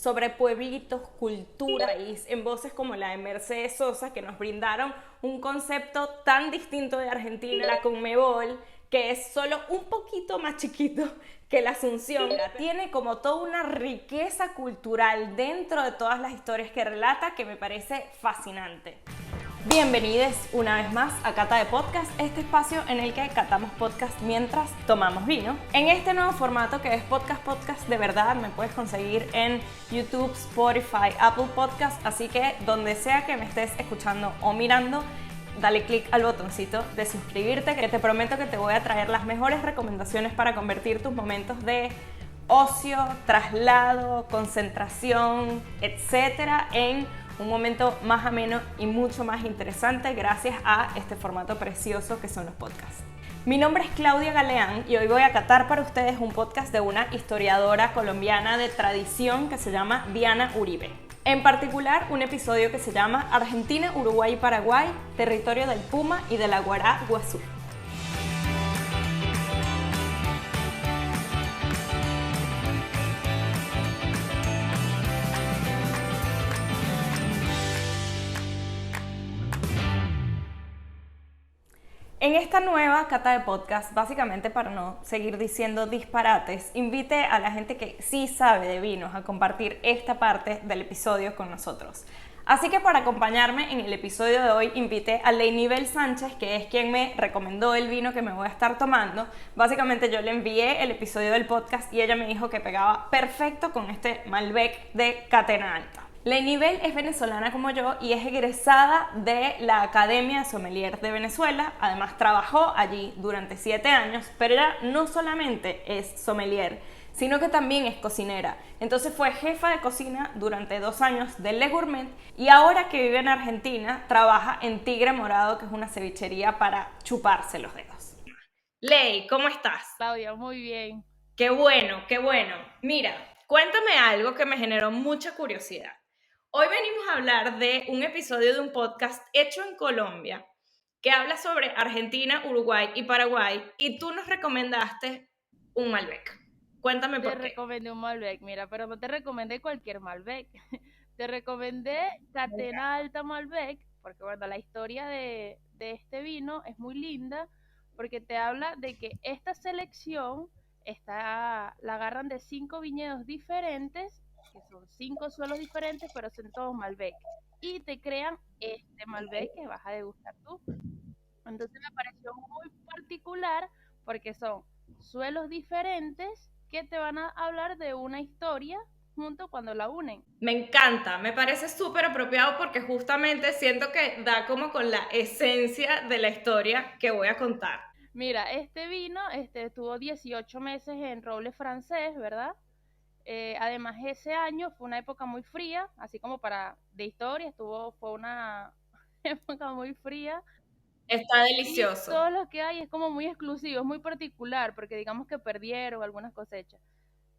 sobre pueblitos, cultura, y en voces como la de Mercedes Sosa, que nos brindaron un concepto tan distinto de Argentina, la Conmebol, que es solo un poquito más chiquito que la Asunción. Tiene como toda una riqueza cultural dentro de todas las historias que relata que me parece fascinante. Bienvenidos una vez más a Cata de Podcast, este espacio en el que catamos podcast mientras tomamos vino. En este nuevo formato que es podcast de verdad, me puedes conseguir en YouTube, Spotify, Apple Podcast, así que donde sea que me estés escuchando o mirando, dale click al botoncito de suscribirte, que te prometo que te voy a traer las mejores recomendaciones para convertir tus momentos de ocio, traslado, concentración, etcétera, en un momento más ameno y mucho más interesante gracias a este formato precioso que son los podcasts. Mi nombre es Claudia Galeán y hoy voy a catar para ustedes un podcast de una historiadora colombiana de tradición que se llama Diana Uribe. En particular, un episodio que se llama Argentina, Uruguay y Paraguay, territorio del Puma y de la Guará Guazú. En esta nueva cata de podcast, básicamente para no seguir diciendo disparates, invite a la gente que sí sabe de vinos a compartir esta parte del episodio con nosotros. Así que para acompañarme en el episodio de hoy invité a Leinibel Sánchez, que es quien me recomendó el vino que me voy a estar tomando. Básicamente yo le envié el episodio del podcast y ella me dijo que pegaba perfecto con este Malbec de Catena Alta. Leinibel es venezolana como yo y es egresada de la Academia de Sommelier de Venezuela. Además trabajó allí durante 7 años, pero ella no solamente es sommelier, sino que también es cocinera. Entonces fue jefa de cocina durante 2 años de Le Gourmet y ahora que vive en Argentina trabaja en Tigre Morado, que es una cevichería para chuparse los dedos. Ley, ¿cómo estás? Claudia, muy bien. Qué bueno, qué bueno. Mira, cuéntame algo que me generó mucha curiosidad. Hoy venimos a hablar de un episodio de un podcast hecho en Colombia que habla sobre Argentina, Uruguay y Paraguay y tú nos recomendaste un Malbec. Cuéntame Te por qué. recomendé un Malbec, mira, pero no te recomendé cualquier Malbec. Te recomendé Catena Alta Malbec, porque bueno, la historia de este vino es muy linda, porque te habla de que esta selección la agarran de 5 viñedos diferentes, que son 5 suelos diferentes, pero son todos Malbec. Y te crean este Malbec que vas a degustar tú. Entonces me pareció muy particular porque son suelos diferentes que te van a hablar de una historia junto cuando la unen. Me encanta, me parece súper apropiado porque justamente siento que da como con la esencia de la historia que voy a contar. Mira, este vino estuvo 18 meses en roble francés, ¿verdad? Además, ese año fue una época muy fría, así como de historia, fue una época muy fría. Está Y delicioso. todo lo que hay es como muy exclusivo, es muy particular, porque digamos que perdieron algunas cosechas.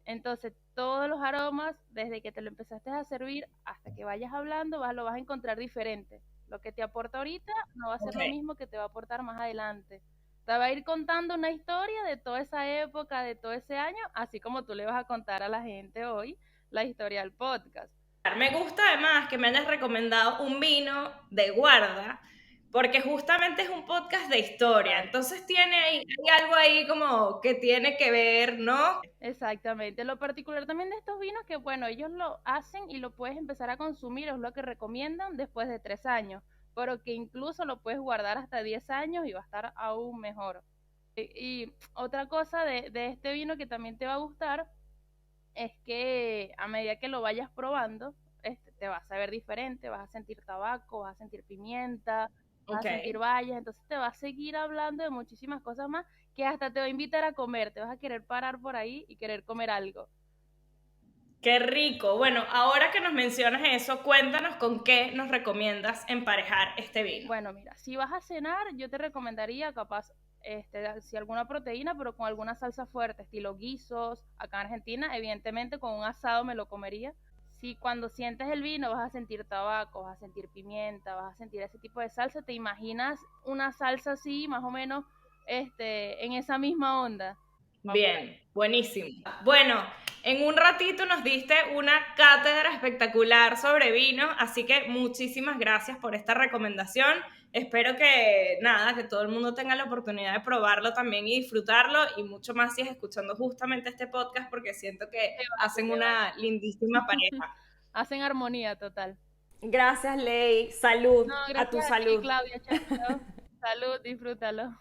Entonces, todos los aromas, desde que te lo empezaste a servir hasta que vayas hablando, lo vas a encontrar diferente. Lo que te aporta ahorita no va a ser lo Okay. mismo que te va a aportar más adelante. Te va a ir contando una historia de toda esa época, de todo ese año, así como tú le vas a contar a la gente hoy la historia del podcast. Me gusta además que me hayas recomendado un vino de guarda, porque justamente es un podcast de historia, entonces hay algo ahí como que tiene que ver, ¿no? Exactamente. Lo particular también de estos vinos que, bueno, ellos lo hacen y lo puedes empezar a consumir, es lo que recomiendan después de 3 años, pero que incluso lo puedes guardar hasta 10 años y va a estar aún mejor. Y otra cosa de este vino que también te va a gustar es que a medida que lo vayas probando, te vas a ver diferente, vas a sentir tabaco, vas a sentir pimienta, vas Ok. a sentir bayas, entonces te va a seguir hablando de muchísimas cosas más que hasta te va a invitar a comer, te vas a querer parar por ahí y querer comer algo. Qué rico. Bueno, ahora que nos mencionas eso, cuéntanos con qué nos recomiendas emparejar este vino. Bueno, mira, si vas a cenar, yo te recomendaría capaz, si alguna proteína, pero con alguna salsa fuerte, estilo guisos. Acá en Argentina, evidentemente, con un asado me lo comería. Si cuando sientes el vino vas a sentir tabaco, vas a sentir pimienta, vas a sentir ese tipo de salsa, te imaginas una salsa así, más o menos, en esa misma onda. Bien, buenísimo. Bueno, en un ratito nos diste una cátedra espectacular sobre vino, así que muchísimas gracias por esta recomendación. Espero que nada, que todo el mundo tenga la oportunidad de probarlo también y disfrutarlo y mucho más si es escuchando justamente este podcast porque siento que Te vale, hacen te vale. una lindísima pareja. Hacen armonía total. Gracias, Ley. Salud, No, a tu gracias a ti, salud. Claudia. Chao, chao. Salud, disfrútalo.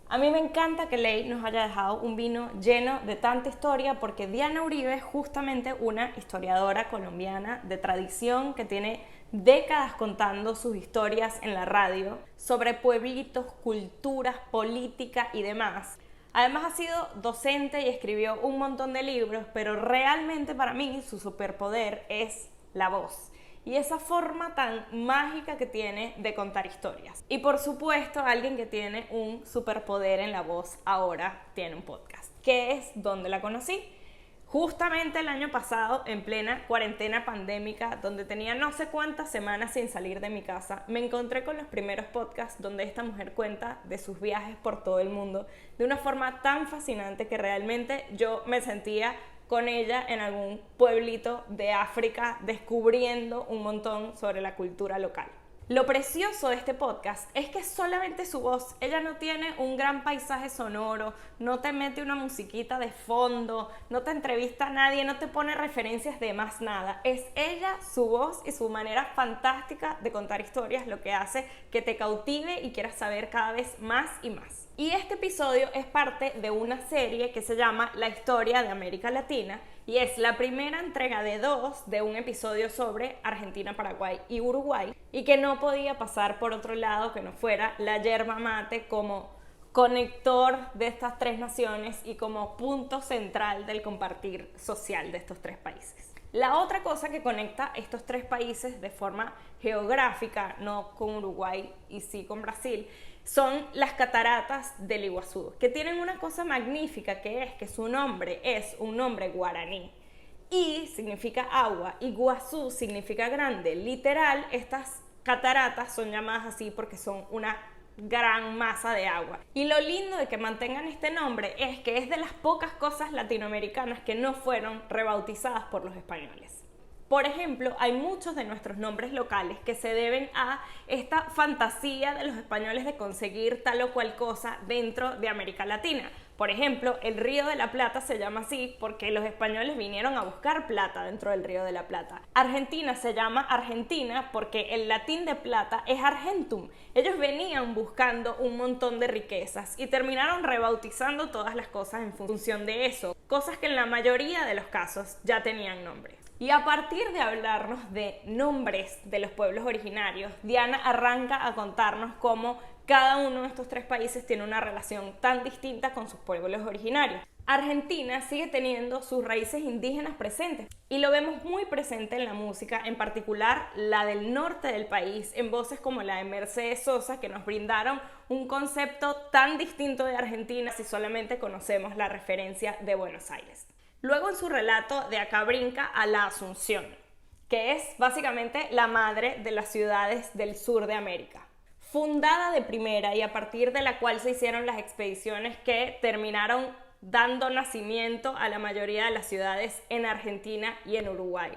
A mí me encanta que Ley nos haya dejado un vino lleno de tanta historia porque Diana Uribe es justamente una historiadora colombiana de tradición que tiene décadas contando sus historias en la radio sobre pueblitos, culturas, política y demás. Además ha sido docente y escribió un montón de libros, pero realmente para mí su superpoder es la voz y esa forma tan mágica que tiene de contar historias. Y por supuesto, alguien que tiene un superpoder en la voz ahora tiene un podcast, que es donde la conocí. Justamente el año pasado, en plena cuarentena pandémica, donde tenía no sé cuántas semanas sin salir de mi casa, me encontré con los primeros podcasts donde esta mujer cuenta de sus viajes por todo el mundo de una forma tan fascinante que realmente yo me sentía con ella en algún pueblito de África descubriendo un montón sobre la cultura local. Lo precioso de este podcast es que solamente su voz, ella no tiene un gran paisaje sonoro, no te mete una musiquita de fondo, no te entrevista a nadie, no te pone referencias de más nada. Es ella, su voz y su manera fantástica de contar historias lo que hace que te cautive y quieras saber cada vez más y más. Y este episodio es parte de una serie que se llama La Historia de América Latina y es la primera entrega de 2 de un episodio sobre Argentina, Paraguay y Uruguay y que no podía pasar por otro lado que no fuera la yerba mate como conector de estas 3 naciones y como punto central del compartir social de estos 3 países. La otra cosa que conecta estos 3 países de forma geográfica, no con Uruguay y sí con Brasil, son las cataratas del Iguazú, que tienen una cosa magnífica que es que su nombre es un nombre guaraní. I significa agua, Iguazú significa grande. Literal, estas cataratas son llamadas así porque son una gran masa de agua. Y lo lindo de que mantengan este nombre es que es de las pocas cosas latinoamericanas que no fueron rebautizadas por los españoles. Por ejemplo, hay muchos de nuestros nombres locales que se deben a esta fantasía de los españoles de conseguir tal o cual cosa dentro de América Latina. Por ejemplo, el Río de la Plata se llama así porque los españoles vinieron a buscar plata dentro del Río de la Plata. Argentina se llama Argentina porque el latín de plata es argentum. Ellos venían buscando un montón de riquezas y terminaron rebautizando todas las cosas en función de eso, cosas que en la mayoría de los casos ya tenían nombre. Y a partir de hablarnos de nombres de los pueblos originarios, Diana arranca a contarnos cómo cada uno de estos 3 países tiene una relación tan distinta con sus pueblos originarios. Argentina sigue teniendo sus raíces indígenas presentes y lo vemos muy presente en la música, en particular la del norte del país, en voces como la de Mercedes Sosa, que nos brindaron un concepto tan distinto de Argentina si solamente conocemos la referencia de Buenos Aires. Luego en su relato de acá brinca a la Asunción, que es básicamente la madre de las ciudades del sur de América. Fundada de primera y a partir de la cual se hicieron las expediciones que terminaron dando nacimiento a la mayoría de las ciudades en Argentina y en Uruguay.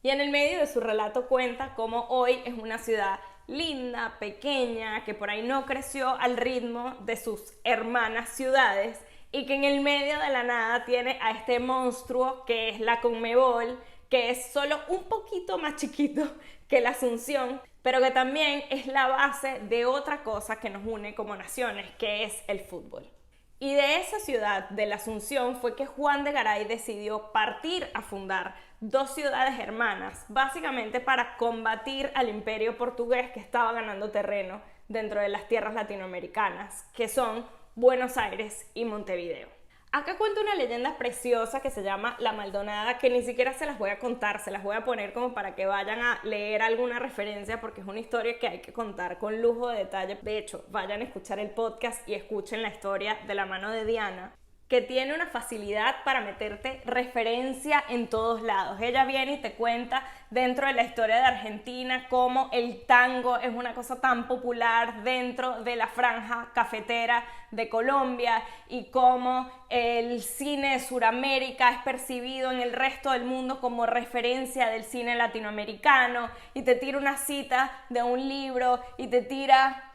Y en el medio de su relato cuenta cómo hoy es una ciudad linda, pequeña, que por ahí no creció al ritmo de sus hermanas ciudades y que en el medio de la nada tiene a este monstruo que es la Conmebol, que es solo un poquito más chiquito que la Asunción, pero que también es la base de otra cosa que nos une como naciones, que es el fútbol. Y de esa ciudad, de la Asunción, fue que Juan de Garay decidió partir a fundar 2 ciudades hermanas, básicamente para combatir al imperio portugués que estaba ganando terreno dentro de las tierras latinoamericanas, que son Buenos Aires y Montevideo. Acá cuento una leyenda preciosa que se llama La Maldonada, que ni siquiera se las voy a contar, se las voy a poner como para que vayan a leer alguna referencia porque es una historia que hay que contar con lujo de detalle. De hecho, vayan a escuchar el podcast y escuchen la historia de la mano de Diana. que tiene una facilidad para meterte referencia en todos lados. Ella viene y te cuenta dentro de la historia de Argentina cómo el tango es una cosa tan popular dentro de la franja cafetera de Colombia y cómo el cine de Sudamérica es percibido en el resto del mundo como referencia del cine latinoamericano, y te tira una cita de un libro y te tira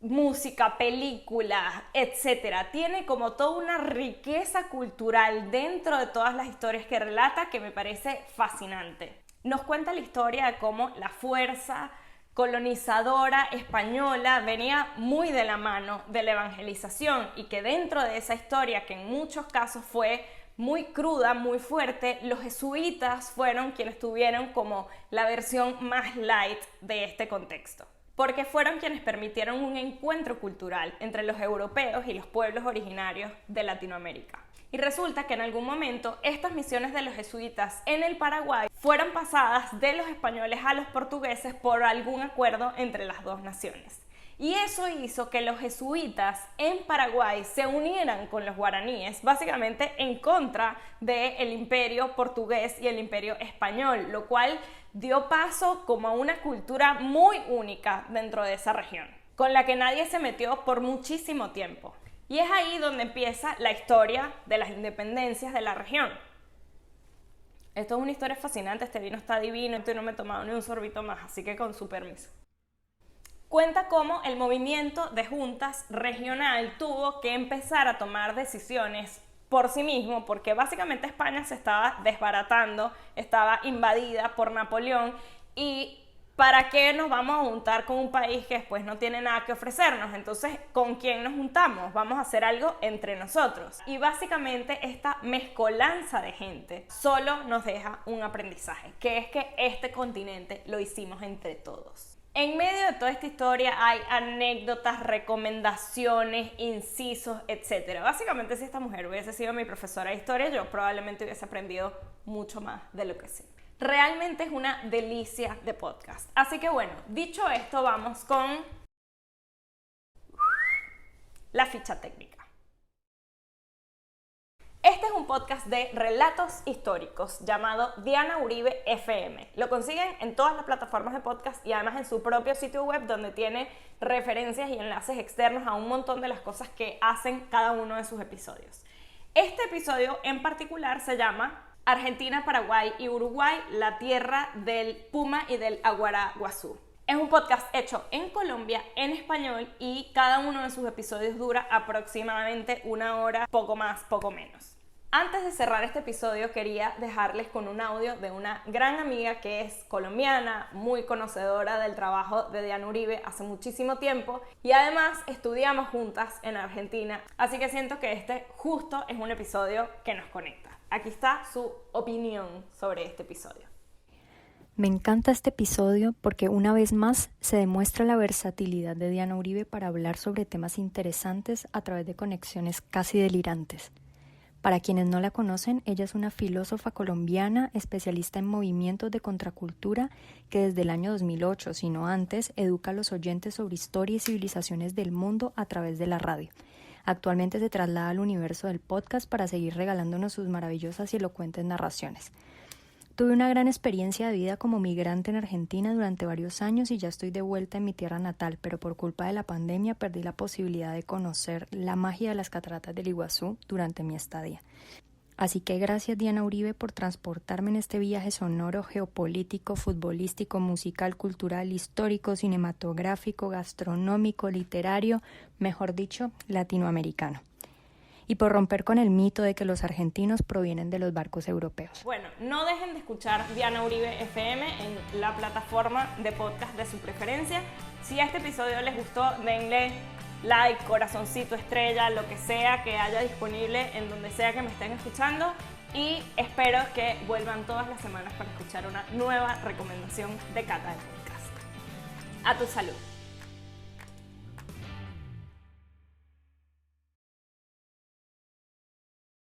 música, películas, etcétera. Tiene como toda una riqueza cultural dentro de todas las historias que relata que me parece fascinante. Nos cuenta la historia de cómo la fuerza colonizadora española venía muy de la mano de la evangelización, y que dentro de esa historia, que en muchos casos fue muy cruda, muy fuerte, los jesuitas fueron quienes tuvieron como la versión más light de este contexto, porque fueron quienes permitieron un encuentro cultural entre los europeos y los pueblos originarios de Latinoamérica. Y resulta que en algún momento estas misiones de los jesuitas en el Paraguay fueron pasadas de los españoles a los portugueses por algún acuerdo entre las dos naciones. Y eso hizo que los jesuitas en Paraguay se unieran con los guaraníes, básicamente en contra del imperio portugués y el imperio español, lo cual dio paso como a una cultura muy única dentro de esa región, con la que nadie se metió por muchísimo tiempo. Y es ahí donde empieza la historia de las independencias de la región. Esto es una historia fascinante, este vino está divino y no me he tomado ni un sorbito más, así que con su permiso. Cuenta cómo el movimiento de juntas regional tuvo que empezar a tomar decisiones por sí mismo, porque básicamente España se estaba desbaratando, estaba invadida por Napoleón, y ¿para qué nos vamos a juntar con un país que después no tiene nada que ofrecernos? Entonces, ¿con quién nos juntamos? Vamos a hacer algo entre nosotros. Y básicamente esta mezcolanza de gente solo nos deja un aprendizaje, que es que este continente lo hicimos entre todos. En medio de toda esta historia hay anécdotas, recomendaciones, incisos, etc. Básicamente, si esta mujer hubiese sido mi profesora de historia, yo probablemente hubiese aprendido mucho más de lo que sé. Realmente es una delicia de podcast. Así que bueno, dicho esto, vamos con la ficha técnica. Este es un podcast de relatos históricos llamado Diana Uribe FM. Lo consiguen en todas las plataformas de podcast y además en su propio sitio web, donde tiene referencias y enlaces externos a un montón de las cosas que hacen cada uno de sus episodios. Este episodio en particular se llama Argentina, Paraguay y Uruguay, la tierra del puma y del aguará guazú. Es un podcast hecho en Colombia, en español, y cada uno de sus episodios dura aproximadamente 1 hora, poco más, poco menos. Antes de cerrar este episodio, quería dejarles con un audio de una gran amiga que es colombiana, muy conocedora del trabajo de Diana Uribe hace muchísimo tiempo, y además estudiamos juntas en Argentina, así que siento que este justo es un episodio que nos conecta. Aquí está su opinión sobre este episodio. Me encanta este episodio porque una vez más se demuestra la versatilidad de Diana Uribe para hablar sobre temas interesantes a través de conexiones casi delirantes. Para quienes no la conocen, ella es una filósofa colombiana especialista en movimientos de contracultura que desde el año 2008, si no antes, educa a los oyentes sobre historia y civilizaciones del mundo a través de la radio. Actualmente se traslada al universo del podcast para seguir regalándonos sus maravillosas y elocuentes narraciones. Tuve una gran experiencia de vida como migrante en Argentina durante varios años y ya estoy de vuelta en mi tierra natal, pero por culpa de la pandemia perdí la posibilidad de conocer la magia de las cataratas del Iguazú durante mi estadía. Así que gracias, Diana Uribe, por transportarme en este viaje sonoro, geopolítico, futbolístico, musical, cultural, histórico, cinematográfico, gastronómico, literario, mejor dicho, latinoamericano. Y por romper con el mito de que los argentinos provienen de los barcos europeos. Bueno, no dejen de escuchar Diana Uribe FM en la plataforma de podcast de su preferencia. Si a este episodio les gustó, denle like, corazoncito, estrella, lo que sea que haya disponible en donde sea que me estén escuchando. Y espero que vuelvan todas las semanas para escuchar una nueva recomendación de Cata de Podcast. A tu salud.